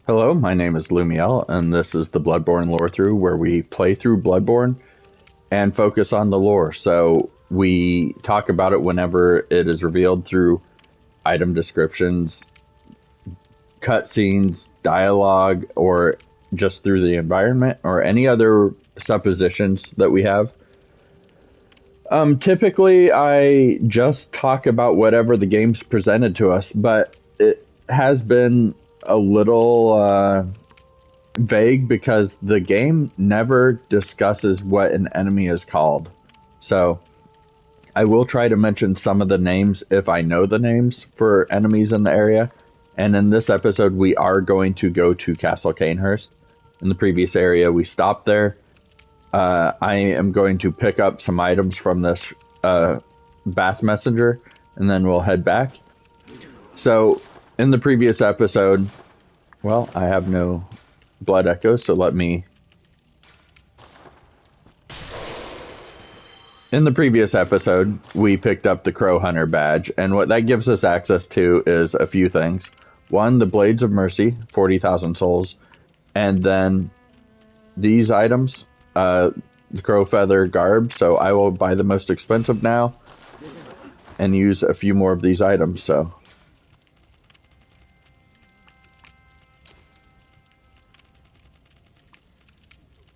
Hello, my name is Lumiel, and this is the Bloodborne Lorethrough, where we play through Bloodborne and focus on the lore. So we talk about it whenever it is revealed through item descriptions, cutscenes, dialogue, or just through the environment, or any other suppositions that we have. Typically, I just talk about whatever the game's presented to us, but it has been a little vague because the game never discusses what an enemy is called. So I will try to mention some of the names if I know the names for enemies in the area. And in this episode, we are going to go to Castle Cainhurst. In the previous area, we stopped there. I am going to pick up some items from this Bath Messenger, and then we'll head back. So, in the previous episode, well, I have no blood echoes, so let me... In the previous episode, we picked up the Crow Hunter badge, and what that gives us access to is a few things. One, the Blades of Mercy, 40,000 souls, and then these items, the Crow Feather Garb, so I will buy the most expensive now, and use a few more of these items, so...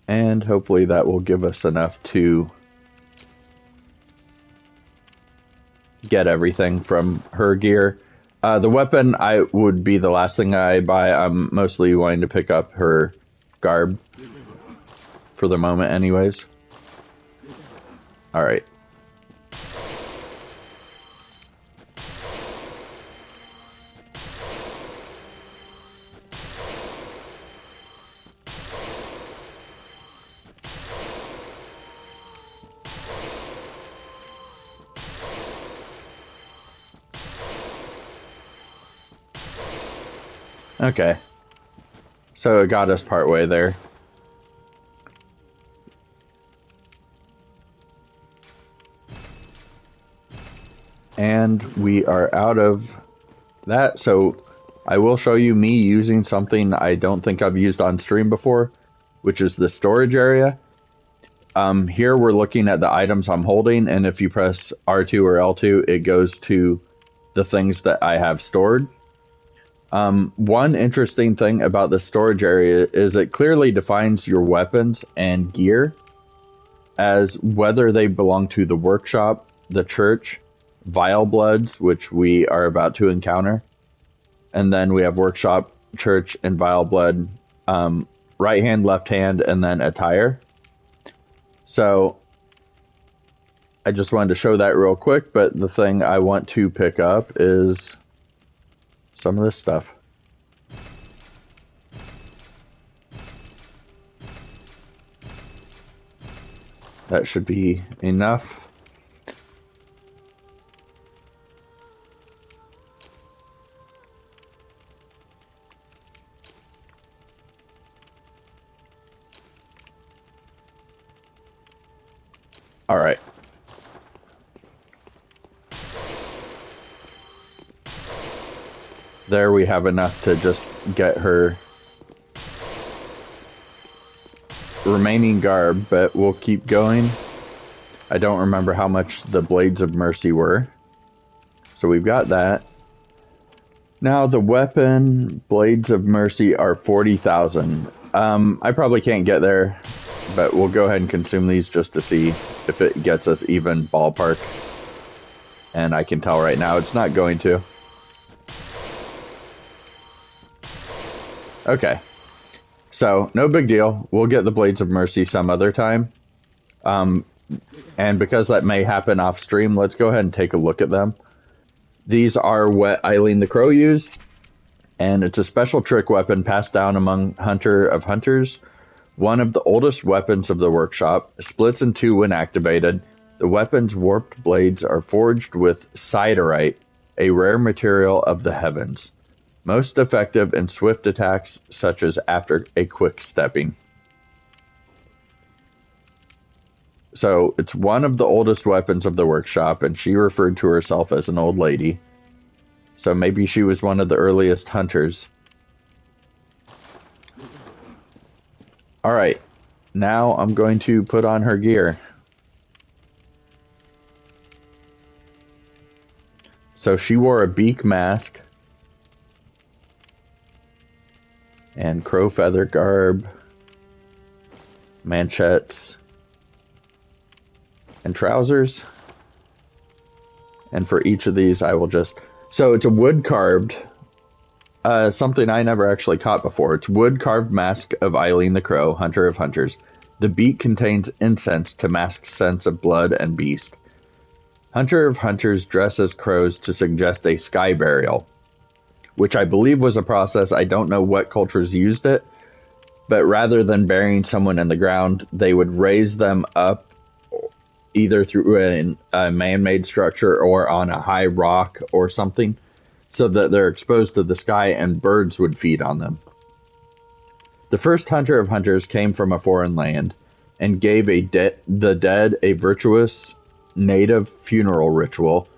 And hopefully that will give us enough to get everything from her gear. The weapon would be the last thing I buy. I'm mostly wanting to pick up her garb for the moment anyways. Alright. Okay. So it got us partway there. And we are out of that, so I will show you me using something I don't think I've used on stream before, which is the storage area. Here we're looking at the items I'm holding, and if you press R2 or L2, it goes to the things that I have stored. One interesting thing about the storage area is it clearly defines your weapons and gear as whether they belong to the workshop, the church, vilebloods, which we are about to encounter, and then we have workshop, church, and vileblood, right hand, left hand, and then attire. So I just wanted to show that real quick, but the thing I want to pick up is some of this stuff. That should be enough. All right. There we have enough to just get her remaining garb, but we'll keep going. I don't remember how much the Blades of Mercy were. So we've got that. Now the weapon Blades of Mercy are 40,000. I probably can't get there, but we'll go ahead and consume these just to see if it gets us even ballpark. And I can tell right now it's not going to. Okay. So, no big deal. We'll get the Blades of Mercy some other time. And because that may happen off stream, let's go ahead and take a look at them. These are what Eileen the Crow used. And it's a special trick weapon passed down among Hunter of Hunters. One of the oldest weapons of the workshop, splits in two when activated. The weapon's warped blades are forged with siderite, a rare material of the heavens. Most effective in swift attacks, such as after a quick stepping. So, it's one of the oldest weapons of the workshop, and she referred to herself as an old lady. So maybe she was one of the earliest hunters. Alright, now I'm going to put on her gear. So she wore a beak mask and crow feather garb, manchettes, and trousers. And for each of these, I will just... So it's a wood carved, something I never actually caught before. It's wood carved mask of Eileen the Crow, Hunter of Hunters. The beak contains incense to mask scents of blood and beast. Hunter of Hunters dress as crows to suggest a sky burial, which I believe was a process. I don't know what cultures used it, but rather than burying someone in the ground, they would raise them up either through a man-made structure or on a high rock or something, so that they're exposed to the sky and birds would feed on them. The first Hunter of Hunters came from a foreign land and gave the dead a virtuous native funeral ritual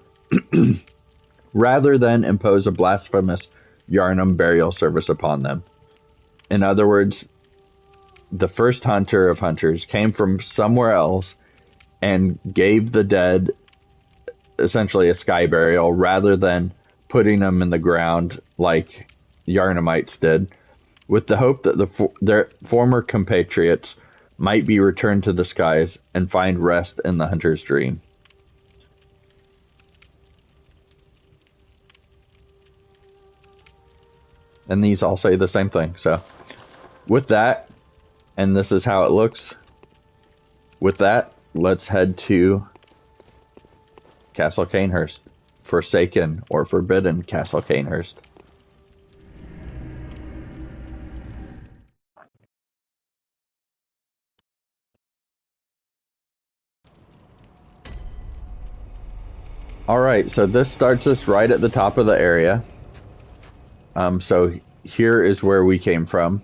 rather than impose a blasphemous Yharnam burial service upon them. In other words, the first Hunter of Hunters came from somewhere else and gave the dead essentially a sky burial rather than putting them in the ground like Yharnamites did, with the hope that their former compatriots might be returned to the skies and find rest in the hunter's dream. And these all say the same thing. So with that, and this is how it looks, with that, let's head to Castle Cainhurst. Forsaken or Forbidden Castle Cainhurst. Alright, so this starts us right at the top of the area. So here is where we came from.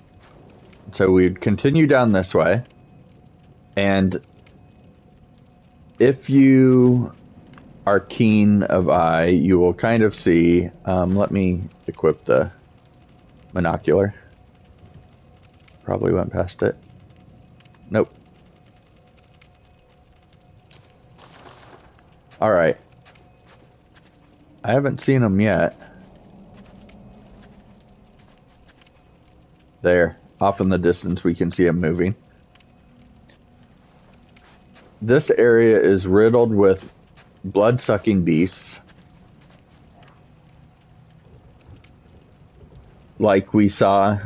So we'd continue down this way. And if you are keen of eye, you will kind of see, let me equip the monocular. Probably went past it. Nope. Alright. I haven't seen them yet. There. Off in the distance we can see them moving. This area is riddled with blood-sucking beasts. Like we saw,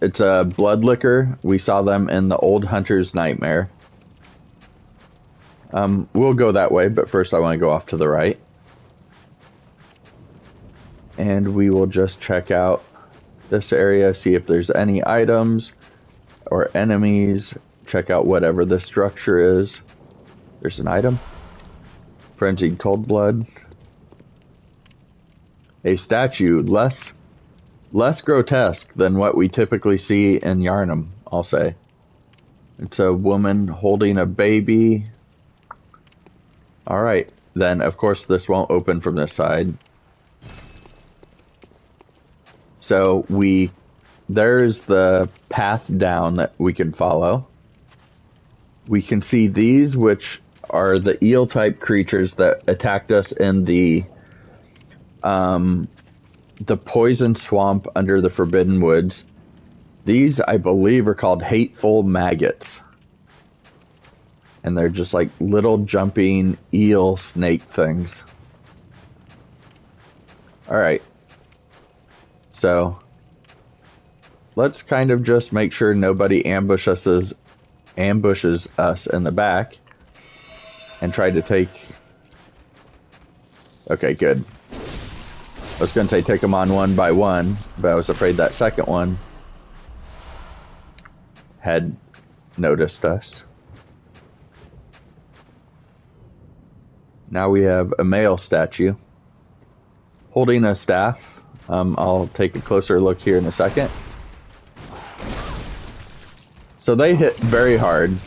it's a blood liquor. We saw them in the Old Hunter's Nightmare. We'll go that way, but first I want to go off to the right. And we will just check out this area, see if there's any items or enemies. Check out whatever the structure is. There's an item. Frenzied cold blood. A statue less grotesque than what we typically see in Yharnam, I'll say. It's a woman holding a baby. Alright, then of course this won't open from this side. So there's the path down that we can follow. We can see these, which are the eel-type creatures that attacked us in the poison swamp under the Forbidden Woods. These, I believe, are called hateful maggots. And they're just like little jumping eel snake things. Alright. So, let's kind of just make sure nobody ambushes us in the back. And try to take... Okay, good. I was going to say take them on one by one, but I was afraid that second one had noticed us. Now we have a male statue holding a staff. I'll take a closer look here in a second. So they hit very hard.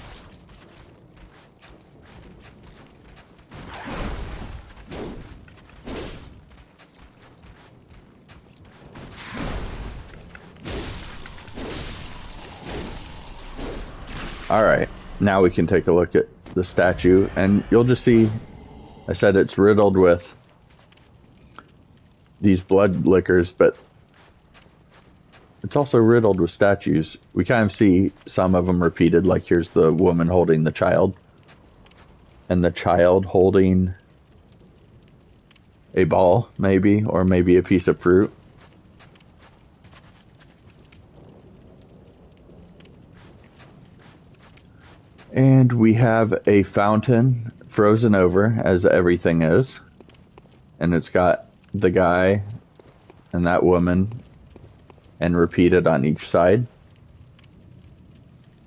Alright, now we can take a look at the statue, and you'll just see, I said it's riddled with these blood liquors, but it's also riddled with statues. We kind of see some of them repeated, like here's the woman holding the child, and the child holding a ball, maybe, or maybe a piece of fruit. And we have a fountain frozen over, as everything is. And it's got the guy and that woman, and repeated on each side.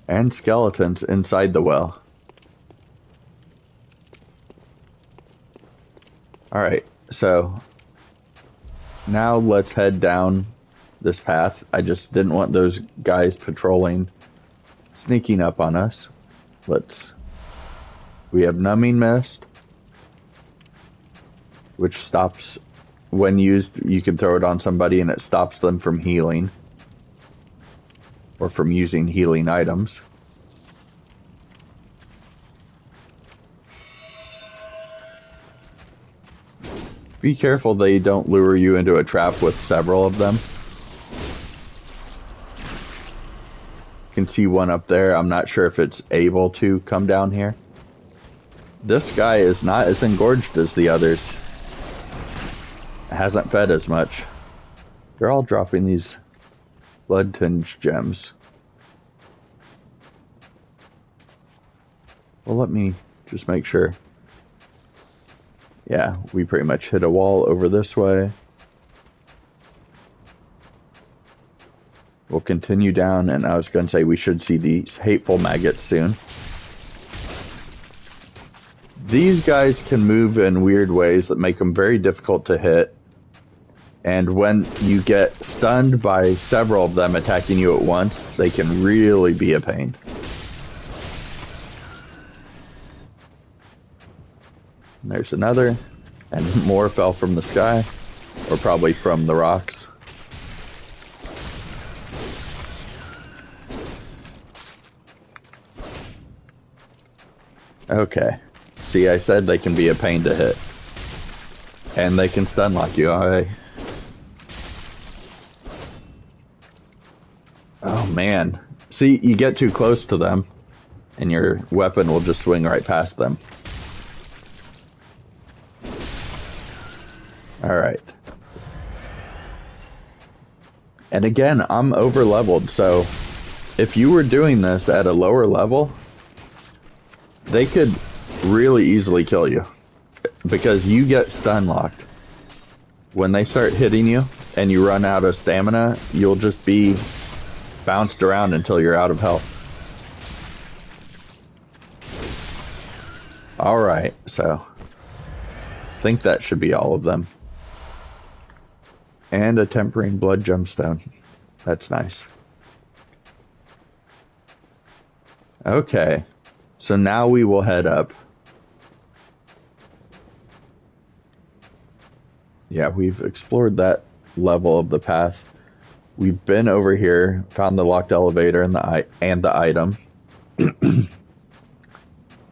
And skeletons inside the well. Alright, so now let's head down this path. I just didn't want those guys patrolling, sneaking up on us. We have numbing mist, which stops, when used, you can throw it on somebody and it stops them from healing, or from using healing items. Be careful they don't lure you into a trap with several of them. You can see one up there. I'm not sure if it's able to come down here. This guy is not as engorged as the others. Hasn't fed as much. They're all dropping these blood-tinged gems. Well, let me just make sure. Yeah, we pretty much hit a wall over this way. We'll continue down, and I was going to say we should see these hateful maggots soon. These guys can move in weird ways that make them very difficult to hit. And when you get stunned by several of them attacking you at once, they can really be a pain. And there's another, and more fell from the sky, or probably from the rocks. Okay. See, I said they can be a pain to hit. And they can stun lock you. Alright. Oh man. See, you get too close to them, and your weapon will just swing right past them. Alright. And again, I'm over leveled, so if you were doing this at a lower level, they could really easily kill you, because you get stun locked. When they start hitting you and you run out of stamina, you'll just be bounced around until you're out of health. Alright, so I think that should be all of them. And a tempering blood gemstone. That's nice. Okay. So now we will head up. Yeah, we've explored that level of the path. We've been over here, found the locked elevator and the item.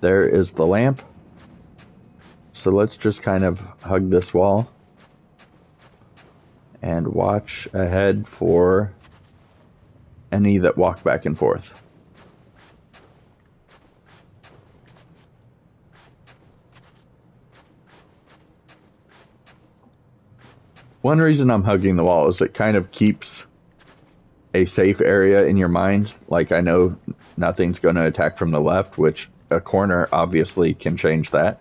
There is the lamp. So let's just kind of hug this wall and watch ahead for any that walk back and forth. One reason I'm hugging the wall is it kind of keeps a safe area in your mind. Like, I know nothing's going to attack from the left, which a corner obviously can change that.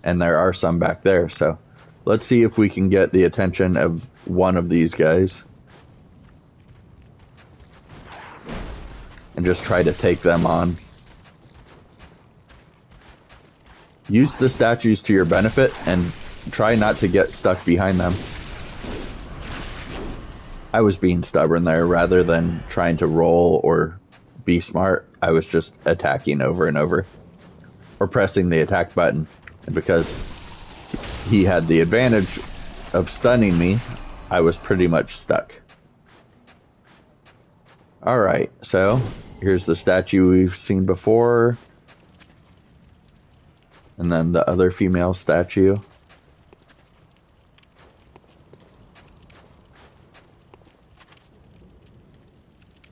And there are some back there, so let's see if we can get the attention of one of these guys. And just try to take them on. Use the statues to your benefit and try not to get stuck behind them. I was being stubborn there rather than trying to roll or be smart. I was just attacking over and over. Or pressing the attack button. And because he had the advantage of stunning me, I was pretty much stuck. Alright, so here's the statue we've seen before. And then the other female statue.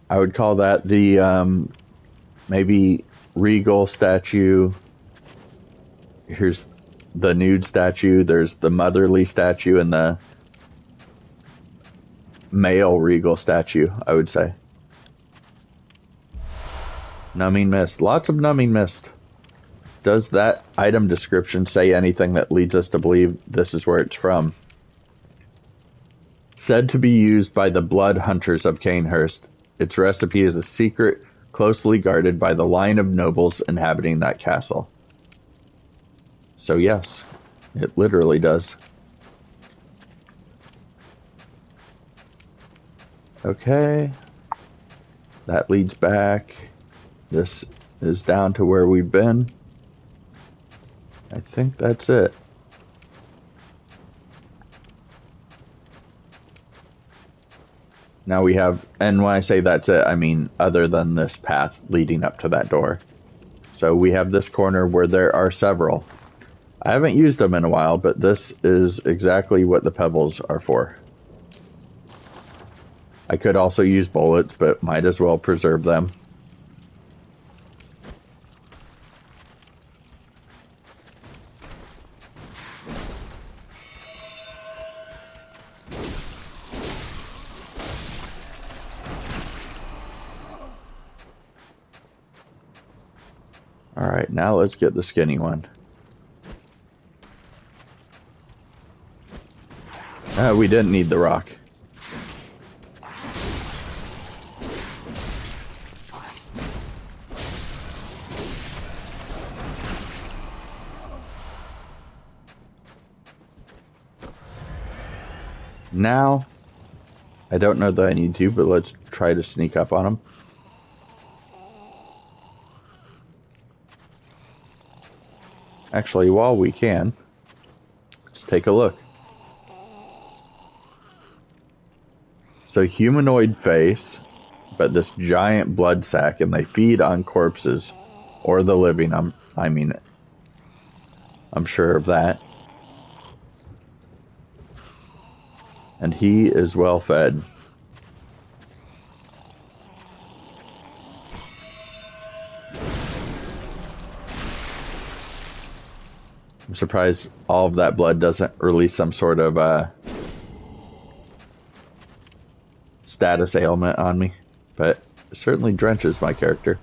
I would call that the maybe regal statue. Here's the nude statue. There's the motherly statue and the male regal statue, I would say. Numbing mist. Lots of numbing mist. Does that item description say anything that leads us to believe this is where it's from? Said to be used by the blood hunters of Cainhurst, its recipe is a secret closely guarded by the line of nobles inhabiting that castle. So yes, it literally does. Okay. That leads back. This is down to where we've been. I think that's it. Now we have, and when I say that's it, I mean other than this path leading up to that door. So we have this corner where there are several. I haven't used them in a while, but this is exactly what the pebbles are for. I could also use bullets, but might as well preserve them. Alright, now let's get the skinny one. We didn't need the rock. Now, I don't know that I need to, but let's try to sneak up on him. Actually, while we can, let's take a look. So humanoid face, but this giant blood sac, and they feed on corpses or the living. I'm sure of that. And he is well fed. I'm surprised all of that blood doesn't release some sort of status ailment on me, but it certainly drenches my character.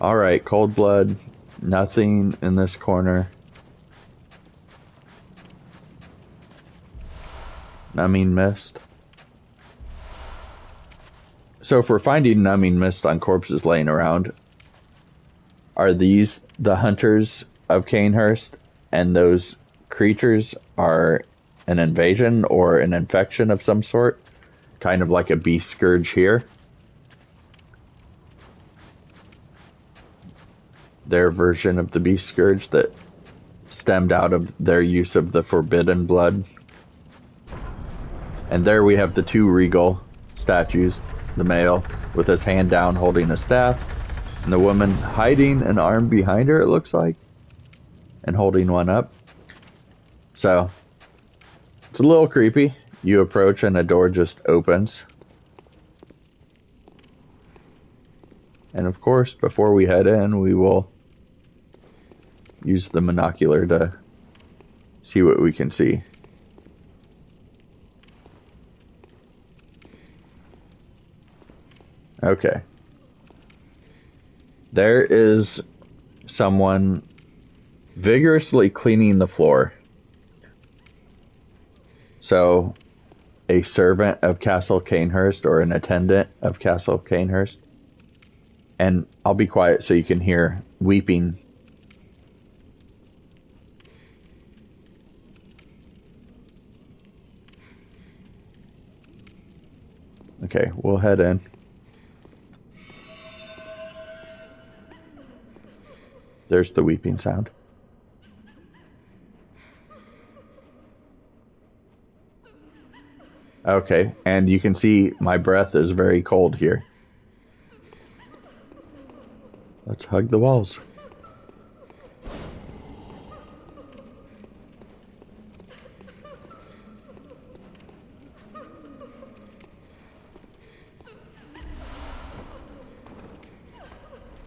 Alright, cold blood, nothing in this corner. Numbing mist. So if we're finding numbing mist on corpses laying around, are these the hunters of Cainhurst, and those creatures are an invasion or an infection of some sort? Kind of like a beast scourge here. Their version of the beast scourge that stemmed out of their use of the forbidden blood. And there we have the two regal statues. The male with his hand down holding a staff, and the woman hiding an arm behind her, it looks like, and holding one up. So, it's a little creepy. You approach and a door just opens. And of course, before we head in, we will use the monocular to see what we can see. Okay. There is someone vigorously cleaning the floor. So, a servant of Castle Cainhurst or an attendant of Castle Cainhurst. And I'll be quiet so you can hear weeping. Okay, we'll head in. There's the weeping sound. Okay, and you can see my breath is very cold here. Let's hug the walls.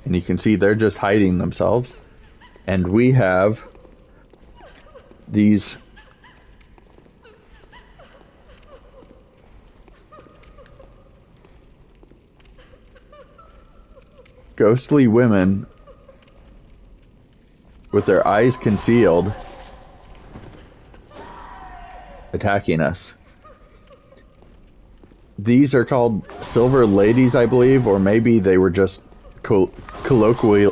And you can see they're just hiding themselves. And we have these ghostly women with their eyes concealed attacking us. These are called silver ladies, I believe, or maybe they were just colloquially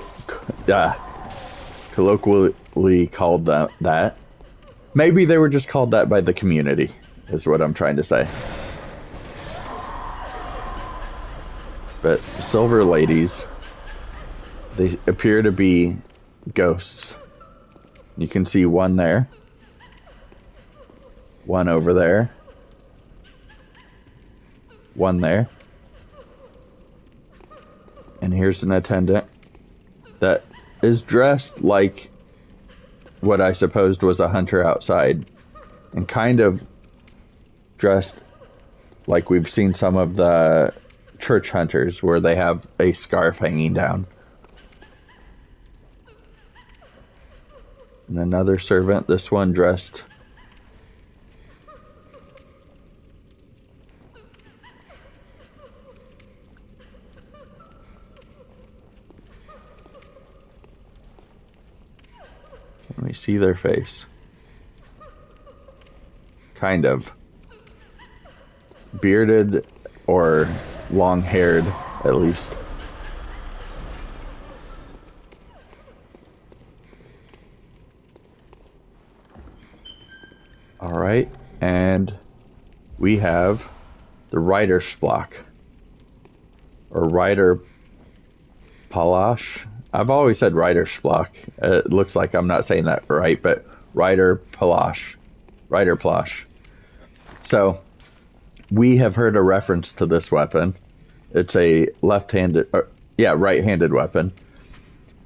called that. Maybe they were just called that by the community, is what I'm trying to say. But silver ladies, they appear to be ghosts. You can see one there, one over there, one there, and here's an attendant that is dressed like what I supposed was a hunter outside, and kind of dressed like we've seen some of the church hunters where they have a scarf hanging down. And another servant, this one dressed Can we see their face? Kind of. Bearded or long-haired, at least. Alright, and we have the Rider's block. Or Rider Palash. I've always said Rider's block. It looks like I'm not saying that right, but Rider Palash. Rider Palash. So, we have heard a reference to this weapon. It's a right-handed weapon.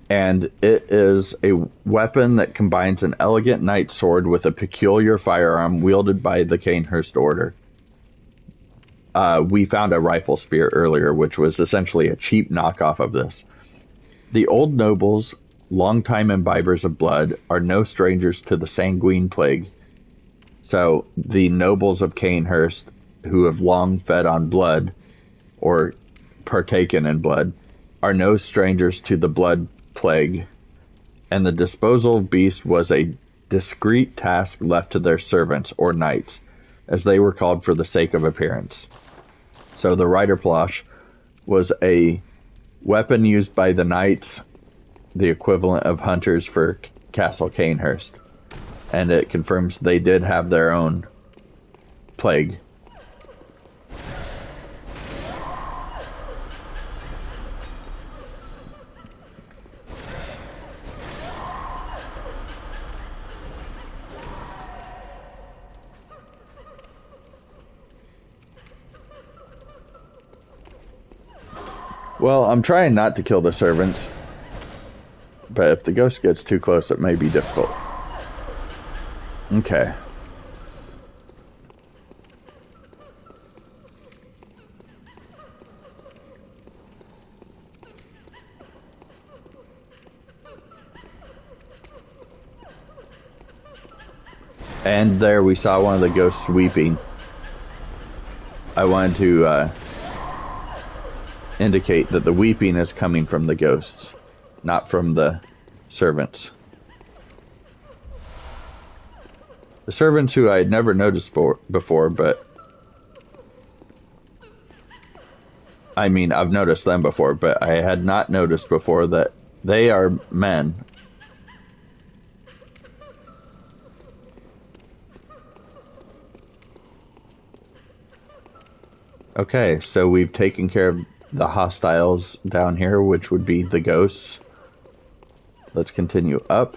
And it is a weapon that combines an elegant knight's sword with a peculiar firearm wielded by the Cainhurst Order. We found a rifle spear earlier, which was essentially a cheap knockoff of this. The old nobles, longtime imbibers of blood, are no strangers to the sanguine plague. So, the nobles of Cainhurst, who have long fed on blood, or partaken in blood, are no strangers to the blood plague, and the disposal of beasts was a discreet task left to their servants, or knights, as they were called for the sake of appearance. So the Rider Palash was a weapon used by the knights, the equivalent of hunters for Castle Cainhurst, and it confirms they did have their own plague. Well, I'm trying not to kill the servants, but if the ghost gets too close, it may be difficult. Okay. And there we saw one of the ghosts weeping. I wanted to indicate that the weeping is coming from the ghosts, not from the servants. The servants who I had never noticed before, but I mean, I've noticed them before, but I had not noticed before that they are men. Okay, so we've taken care of the hostiles down here, which would be the ghosts. Let's continue up.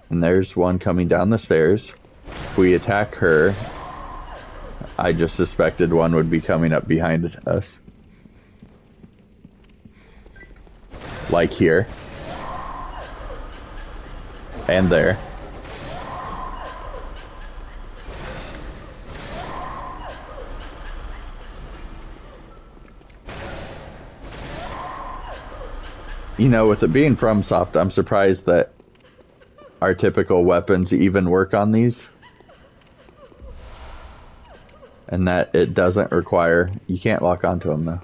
And there's one coming down the stairs. If we attack her, I just suspected one would be coming up behind us. like here and there. You know, with it being FromSoft, I'm surprised that our typical weapons even work on these. And that it doesn't require... You can't lock onto them, though.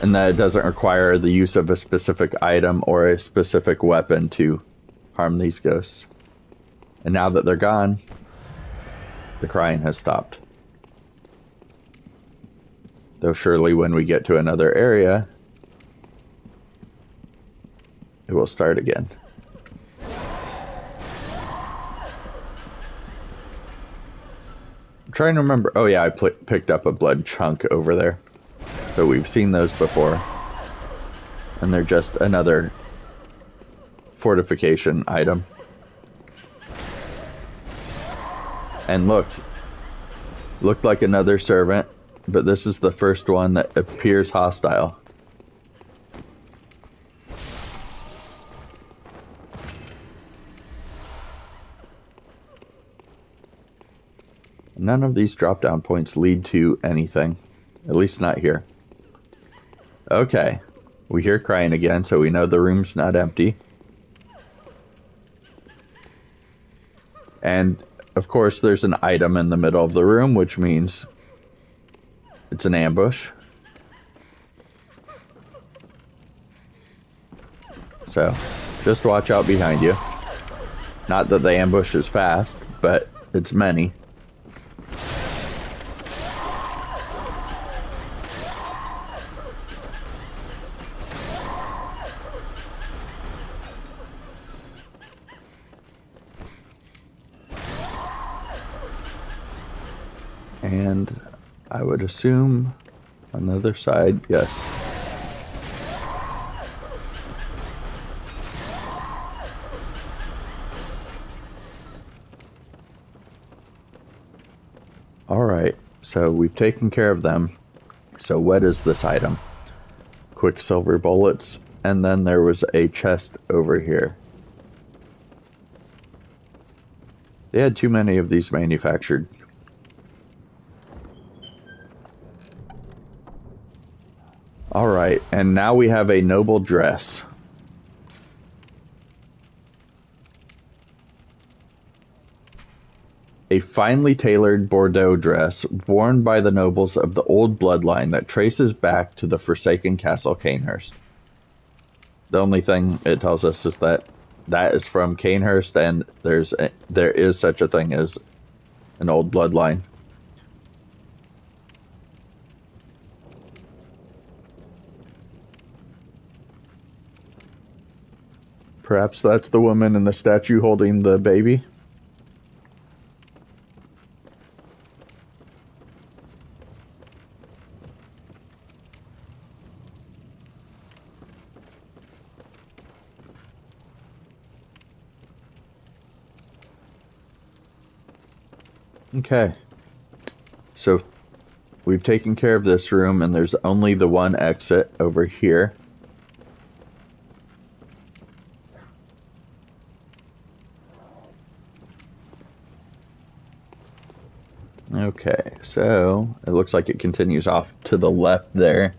And that it doesn't require the use of a specific item or a specific weapon to harm these ghosts. And now that they're gone, the crying has stopped. Though surely when we get to another area, it will start again. I'm trying to remember. Oh yeah, I picked up a blood chunk over there. So we've seen those before. And they're just another fortification item. And look. Looked like another servant. But this is the first one that appears hostile. None of these drop-down points lead to anything. At least not here. Okay. We hear crying again, so we know the room's not empty. And, of course, there's an item in the middle of the room, which means... it's an ambush. So, just watch out behind you. Not that the ambush is fast, but it's many. And I would assume on the other side, yes. Alright, so we've taken care of them. So what is this item? Quicksilver bullets, and then there was a chest over here. They had too many of these manufactured. Alright, and now we have a noble dress. A finely tailored Bordeaux dress worn by the nobles of the old bloodline that traces back to the Forsaken Castle Cainhurst. The only thing it tells us is that that is from Cainhurst, and there is such a thing as an old bloodline. Perhaps that's the woman in the statue holding the baby. Okay. So we've taken care of this room, and there's only the one exit over here. Okay, so it looks like it continues off to the left there.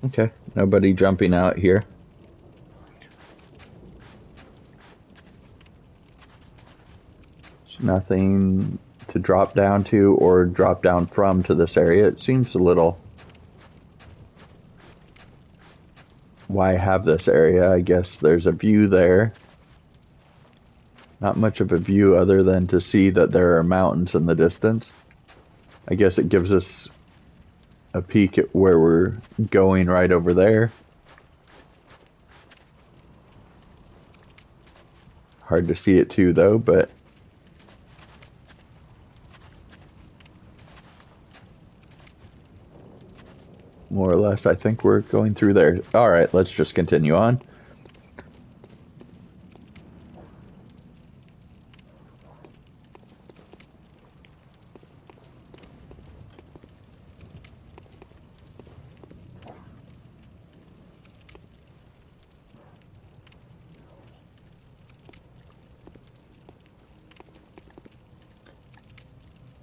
Okay, nobody jumping out here. There's nothing to drop down to or drop down from to this area. It seems a little... Why have this area? I guess there's a view there. Not much of a view other than to see that there are mountains in the distance. I guess it gives us a peek at where we're going right over there. Hard to see it too though, but more or less I think we're going through there. Alright, let's just continue on.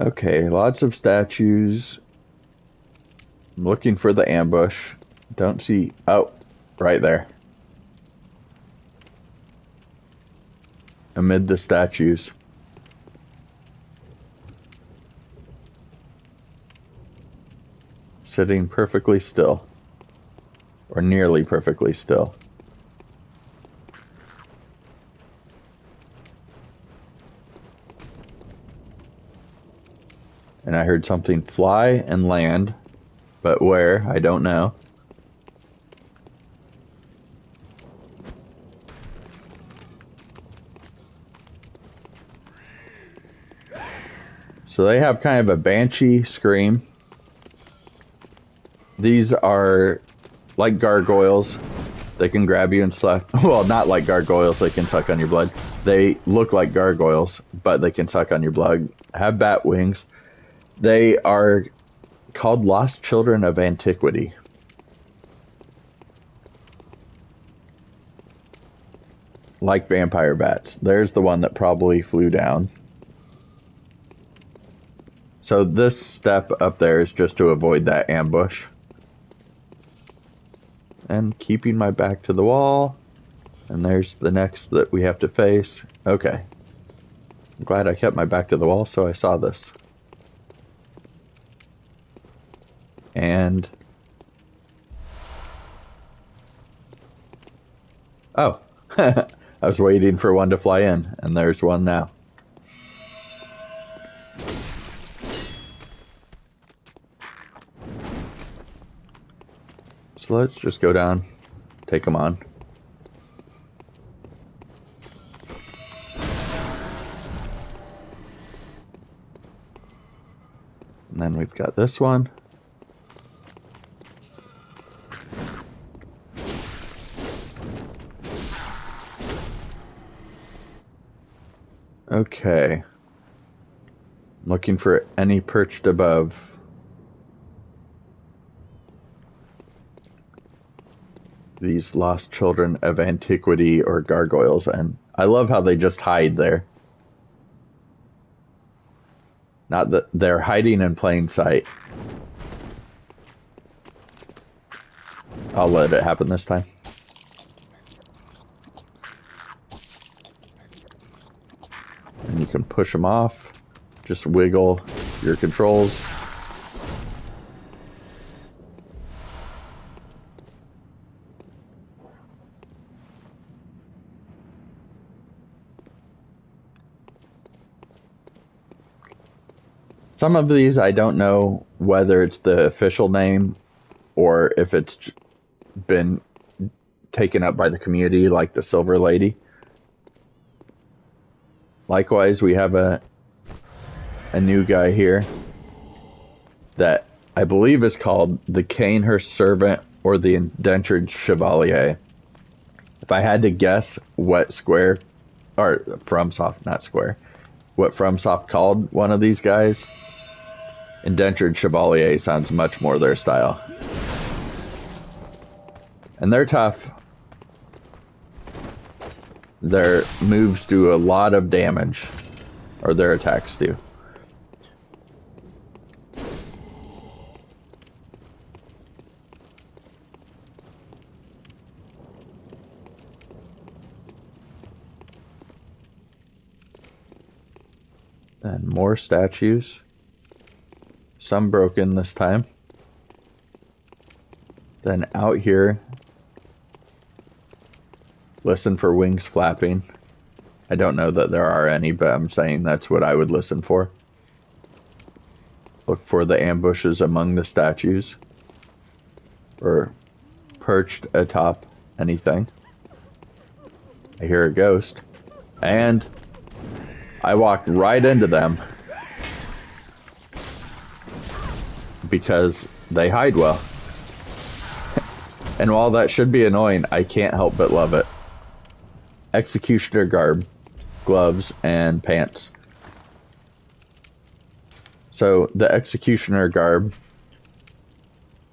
Okay, lots of statues. I'm looking for the ambush. Don't see... Oh, right there. Amid the statues. Sitting perfectly still. Or nearly perfectly still. And I heard something fly and land, but where, I don't know. So they have kind of a banshee scream. These are like gargoyles. They can grab you and suck. Well, not like gargoyles, they can suck on your blood. They look like gargoyles, but they can suck on your blood. Have bat wings. They are called lost children of antiquity. Like vampire bats. There's the one that probably flew down. So this step up there is just to avoid that ambush. And keeping my back to the wall. And there's the next that we have to face. Okay. I'm glad I kept my back to the wall so I saw this. And... oh. I was waiting for one to fly in, and there's one now. So let's just go down, take them on. And then we've got this one. Okay. I'm looking for any perched above. These lost children of antiquity or gargoyles, and I love how they just hide there. Not that they're hiding in plain sight. I'll let it happen this time. And you can push them off. Just wiggle your controls. Some of these I don't know whether it's the official name or if it's been taken up by the community, like the Silver Lady. Likewise, we have a new guy here that I believe is called the Cainhurst Servant or the Indentured Chevalier. If I had to guess what Square, or FromSoft, not Square, what FromSoft called one of these guys, Indentured Chevalier sounds much more their style. And they're tough. Their moves do a lot of damage, or their attacks do. And more statues. Some broken this time. Then out here, listen for wings flapping. I don't know that there are any, but I'm saying that's what I would listen for. Look for the ambushes among the statues. Or perched atop anything. I hear a ghost. And I walked right into them. Because they hide well. And while that should be annoying, I can't help but love it. Executioner garb, gloves, and pants. So, the executioner garb,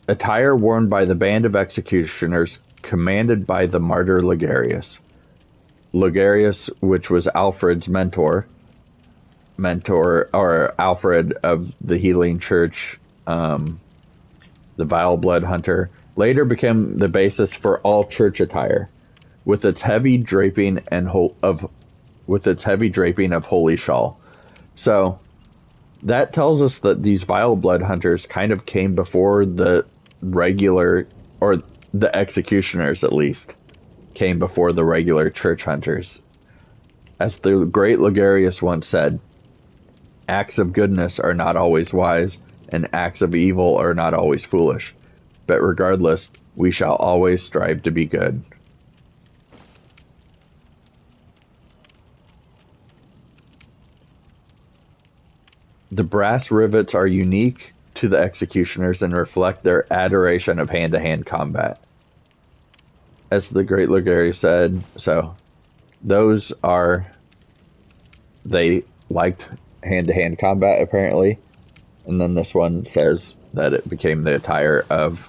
attire worn by the band of executioners commanded by the martyr Logarius. Logarius, which was Alfred's mentor, mentor, or Alfred of the Healing Church, the Vile Blood Hunter, later became the basis for all church attire, with its heavy draping of holy shawl. So that tells us that these Vile Blood Hunters kind of came before the regular, or the executioners at least, came before the regular church hunters. As the great Logarius once said, acts of goodness are not always wise, and acts of evil are not always foolish. But regardless, we shall always strive to be good. The brass rivets are unique to the executioners and reflect their adoration of hand-to-hand combat. As the great Logarius said, so they liked hand-to-hand combat apparently, and then this one says that it became the attire of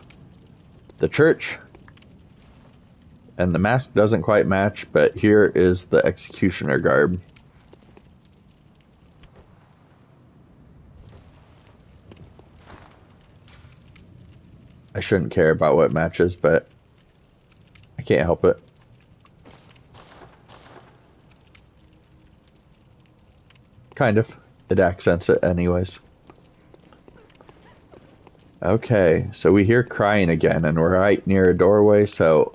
the church, and the mask doesn't quite match, but here is the executioner garb. I shouldn't care about what matches, but I can't help it. Kind of. It accents it anyways. Okay, so we hear crying again, and we're right near a doorway, so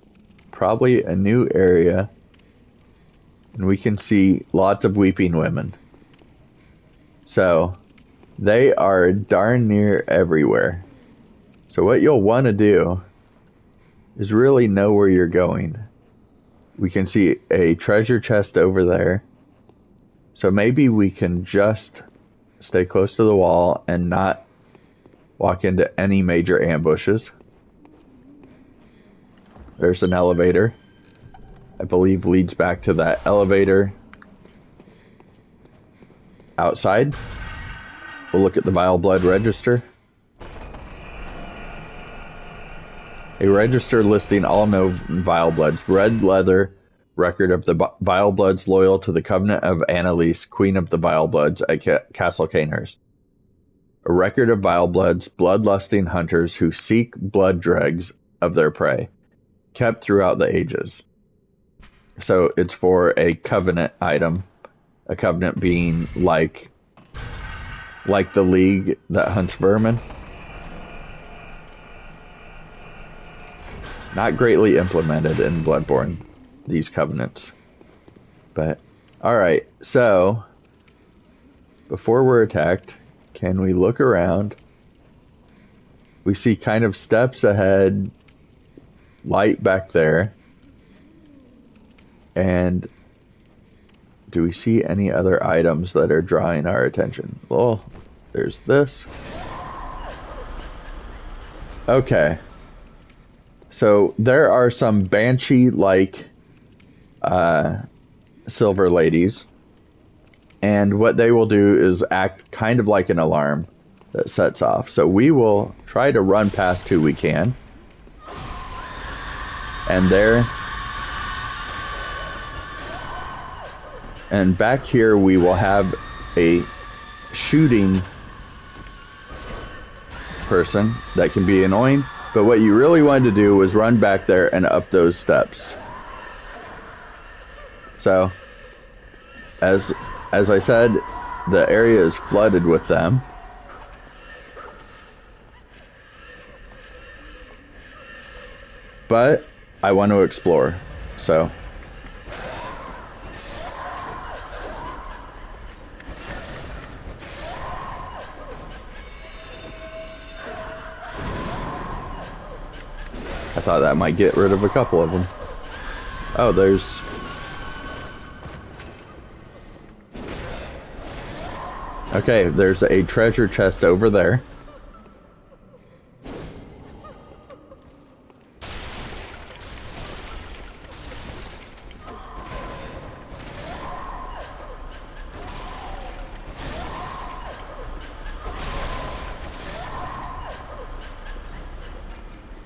probably a new area. And we can see lots of weeping women. So, they are darn near everywhere. So what you'll want to do is really know where you're going. We can see a treasure chest over there. So maybe we can just stay close to the wall and not walk into any major ambushes. There's an elevator. I believe leads back to that elevator outside. We'll look at the Vile Blood register. A register listing all known Vile Bloods. Red leather record of the Vile Bloods loyal to the Covenant of Annalise, Queen of the Vile Bloods at Castle Cainhurst. A record of Vile Bloods, bloodlusting hunters who seek blood dregs of their prey, kept throughout the ages. So it's for a covenant item. A covenant being like the league that hunts vermin. Not greatly implemented in Bloodborne, these covenants. But, alright, so, before we're attacked, can we look around? We see kind of steps ahead, light back there. And do we see any other items that are drawing our attention? Well, there's this. Okay. So there are some banshee-like silver ladies. And what they will do is act kind of like an alarm that sets off. So we will try to run past who we can. And there... And back here we will have a shooting person that can be annoying, but what you really wanted to do was run back there and up those steps. So, as I said, the area is flooded with them. But I want to explore, so... I thought that might get rid of a couple of them. Oh, there's... Okay, there's a treasure chest over there.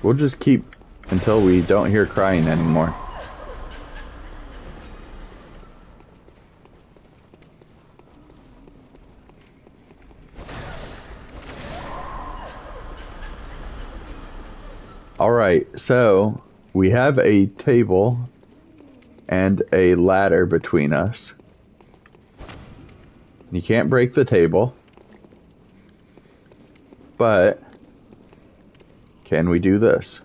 We'll just keep until we don't hear crying anymore. Alright, so we have a table and a ladder between us. You can't break the table. But can we do this?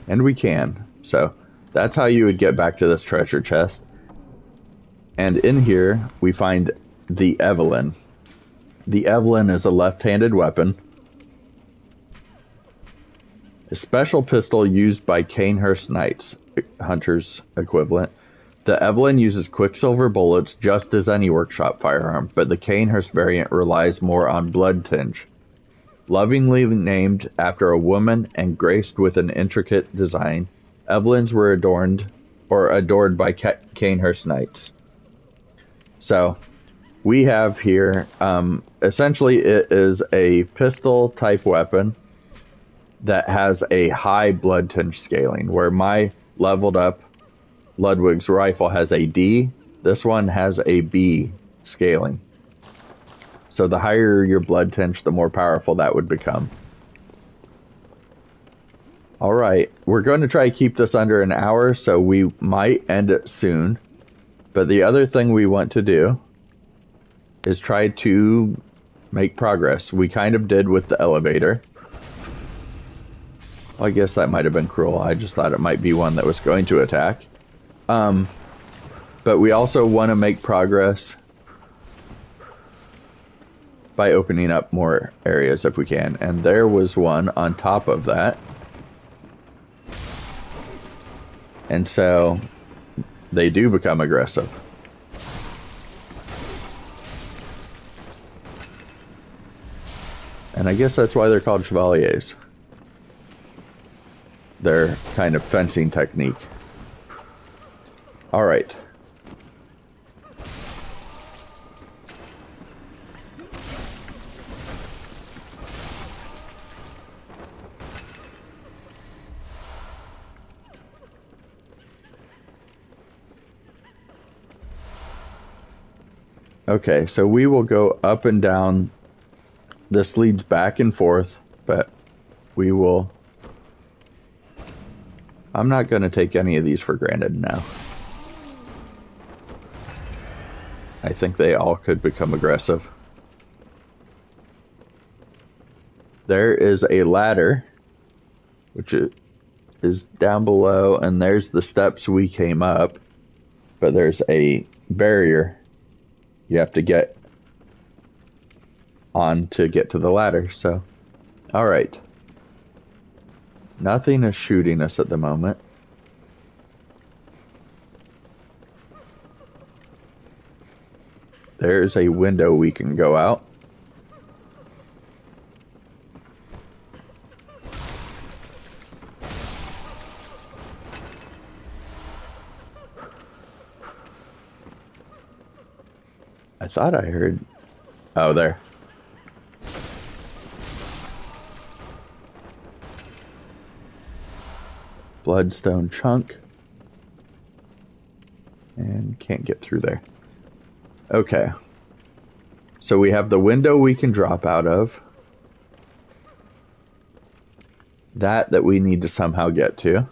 And we can. So that's how you would get back to this treasure chest. And in here we find the Evelyn. The Evelyn is a left-handed weapon. A special pistol used by Cainhurst Knights, Hunter's equivalent. The Evelyn uses quicksilver bullets just as any workshop firearm, but the Cainhurst variant relies more on blood tinge. Lovingly named after a woman and graced with an intricate design, Evelyns were adored by Cainhurst Knights. So, we have here, essentially it is a pistol type weapon that has a high blood tinge scaling, where my leveled up Ludwig's rifle has a D, this one has a B scaling. So the higher your blood tinge, the more powerful that would become. Alright, we're going to try to keep this under an hour, so we might end it soon. But the other thing we want to do is try to make progress. We kind of did with the elevator. Well, I guess that might have been cruel. I just thought it might be one that was going to attack. But we also want to make progress by opening up more areas if we can. And there was one on top of that. And so they do become aggressive. And I guess that's why they're called chevaliers. Their kind of fencing technique. Alright. Okay, so we will go up and down. This leads back and forth, but we will... I'm not going to take any of these for granted now. I think they all could become aggressive. There is a ladder, which is down below, and there's the steps we came up, but there's a barrier you have to get on to get to the ladder, so... Alright. Nothing is shooting us at the moment. There's a window we can go out. I thought I heard... Oh, there. Bloodstone chunk. And can't get through there. Okay. So we have the window we can drop out of. That we need to somehow get to.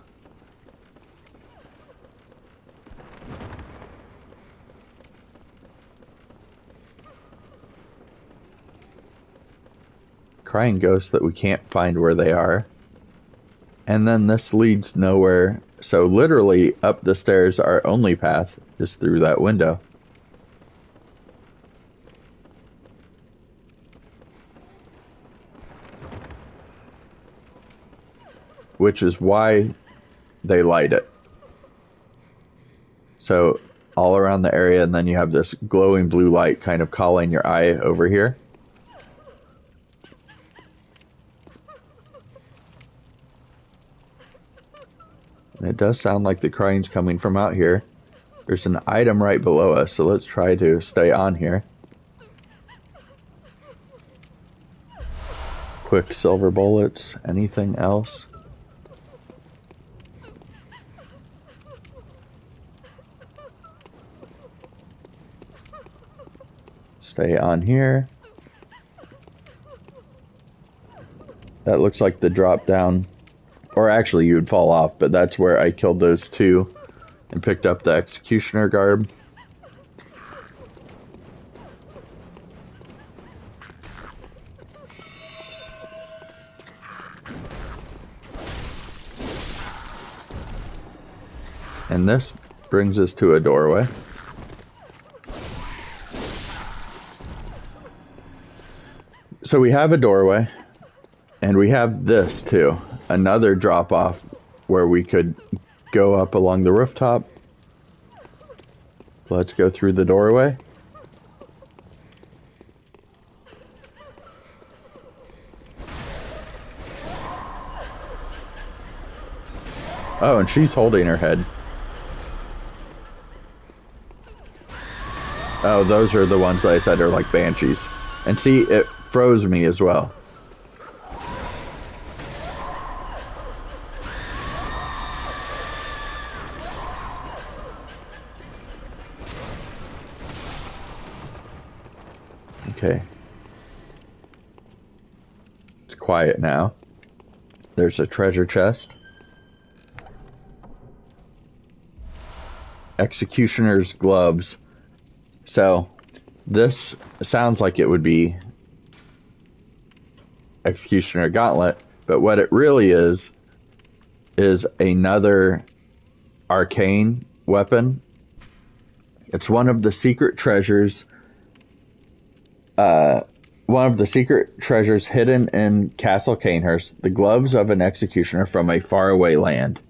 Crying ghosts that we can't find where they are. And then this leads nowhere. So literally up the stairs, our only path is through that window. Which is why they light it. So all around the area, and then you have this glowing blue light kind of calling your eye over here. And it does sound like the crying's coming from out here. There's an item right below us, so let's try to stay on here. Quicksilver bullets. Anything else? Stay on here. That looks like the drop down Or actually, you would fall off, but that's where I killed those two and picked up the executioner garb. And this brings us to a doorway. So we have a doorway, and we have this too. Another drop off where we could go up along the rooftop. Let's go through the doorway. Oh, and she's holding her head. Oh, those are the ones that I said are like banshees. And see, it froze me as well. Okay. It's quiet now. There's a treasure chest. Executioner's gloves. So, this sounds like it would be Executioner Gauntlet, but what it really is another arcane weapon. It's one of the secret treasures hidden in Castle Cainhurst, the gloves of an executioner from a faraway land.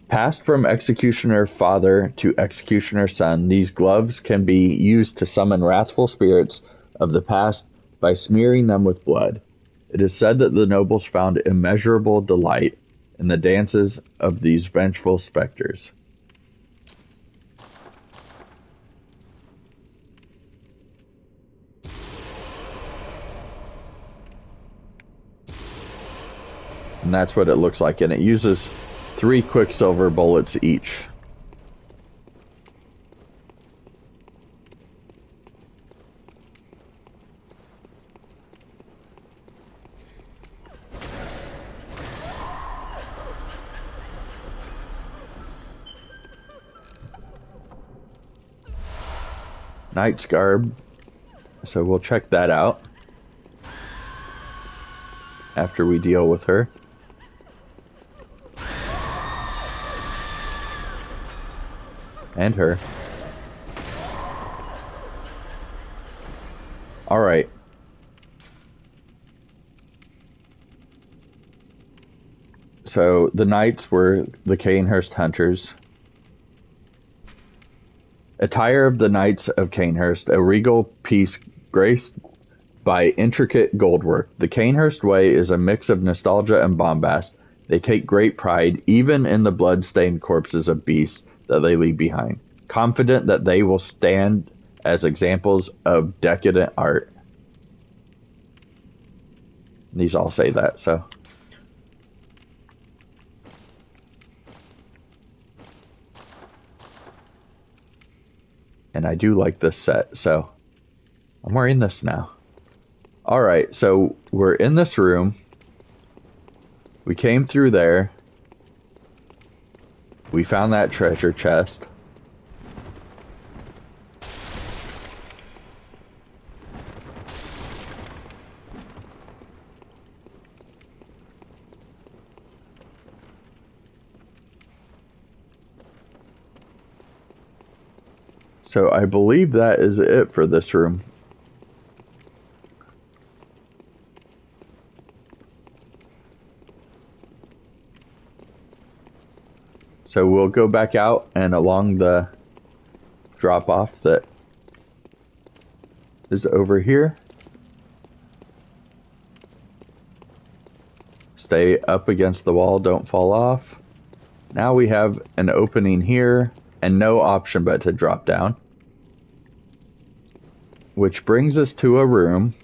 Passed from executioner father to executioner son, these gloves can be used to summon wrathful spirits of the past by smearing them with blood. It is said that the nobles found immeasurable delight in the dances of these vengeful specters. And that's what it looks like, and it uses 3 quicksilver bullets each. Knight's garb, so we'll check that out after we deal with her. And her. Alright. So the knights were the Cainhurst hunters. Attire of the Knights of Cainhurst, a regal piece graced by intricate goldwork. The Cainhurst way is a mix of nostalgia and bombast. They take great pride even in the blood-stained corpses of beasts that they leave behind, confident that they will stand as examples of decadent art. These all say that, so. And I do like this set, so I'm wearing this now. Alright, so we're in this room. We came through there. We found that treasure chest. So I believe that is it for this room. So we'll go back out and along the drop-off that is over here. Stay up against the wall, don't fall off. Now we have an opening here and no option but to drop down. Which brings us to a room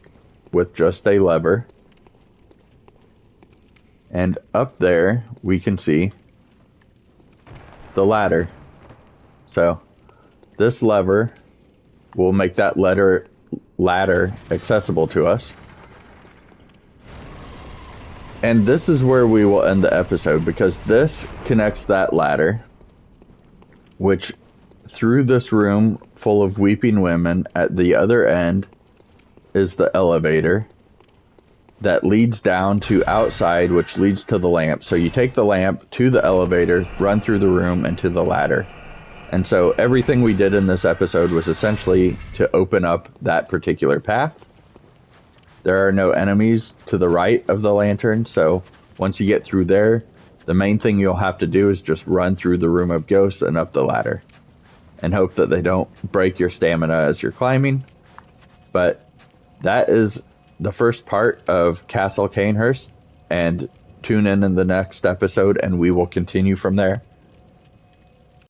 with just a lever. And up there we can see the ladder. So this lever will make that ladder accessible to us. And this is where we will end the episode, because this connects that ladder, which through this room full of weeping women at the other end is the elevator that leads down to outside, which leads to the lamp. So you take the lamp to the elevator, run through the room, and to the ladder. And so everything we did in this episode was essentially to open up that particular path. There are no enemies to the right of the lantern, so once you get through there, the main thing you'll have to do is just run through the room of ghosts and up the ladder. And hope that they don't break your stamina as you're climbing. But that is the first part of Castle Cainhurst, and tune in the next episode and we will continue from there.